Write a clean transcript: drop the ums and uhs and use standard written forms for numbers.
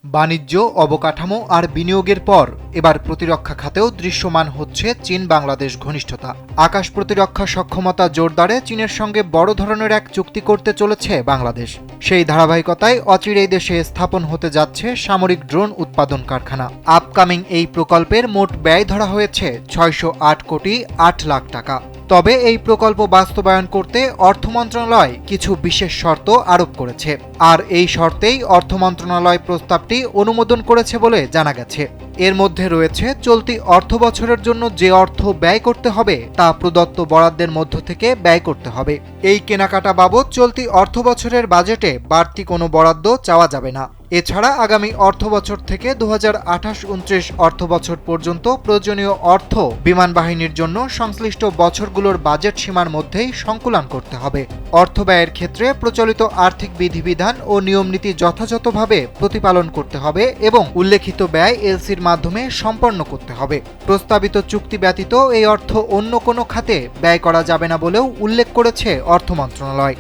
বাণিজ্য, অবকাঠামো আর বিনিয়োগের পর এবার প্রতিরক্ষা খাতেও দৃশ্যমান হচ্ছে চীন বাংলাদেশ ঘনিষ্ঠতা। আকাশ প্রতিরক্ষা সক্ষমতা জোরদারে চীনের সঙ্গে বড় ধরনের এক চুক্তি করতে চলেছে বাংলাদেশ। সেই ধারাবাহিকতায় অচিরেই দেশে স্থাপন হতে যাচ্ছে সামরিক ড্রোন উৎপাদন কারখানা। আপকামিং এই প্রকল্পের মোট ব্যয় ধরা হয়েছে ৬০৮ কোটি ৮ লাখ টাকা। তবে এই প্রকল্প বাস্তবায়ন করতে অর্থ মন্ত্রণালয় কিছু বিশেষ শর্ত আরোপ করেছে, আর এই শর্তেই অর্থ মন্ত্রণালয় প্রস্তাবটি অনুমোদন করেছে বলে জানা গেছে। এর মধ্যে রয়েছে চলতি অর্থ বছরের জন্য যে অর্থ ব্যয় করতে হবে তা প্রদত্ত বরাদ্দের মধ্য থেকে ব্যয় করতে হবে। এই কেনাকাটা বাবদ চলতি অর্থ বছরের বাজেটে বাড়তি কোনো বরাদ্দ চাওয়া যাবে না। এছাড়া আগামী অর্থবছর থেকে ২০২৮-২৯ অর্থবছর পর্যন্ত প্রয়োজনীয় অর্থ বিমান বাহিনীর জন্য সংশ্লিষ্ট বছরগুলোর বাজেট সীমার মধ্যেই সংকুলান করতে হবে। অর্থ ব্যয়ের ক্ষেত্রে প্রচলিত আর্থিক বিধিবিধান ও নিয়মনীতি যথাযথভাবে প্রতিপালন করতে হবে এবং উল্লেখিত ব্যয় এলসির মাধ্যমে সম্পন্ন করতে হবে। প্রস্তাবিত চুক্তি ব্যতীত এই অর্থ অন্য কোনো খাতে ব্যয় করা যাবে না বলেও উল্লেখ করেছে অর্থ মন্ত্রণালয়।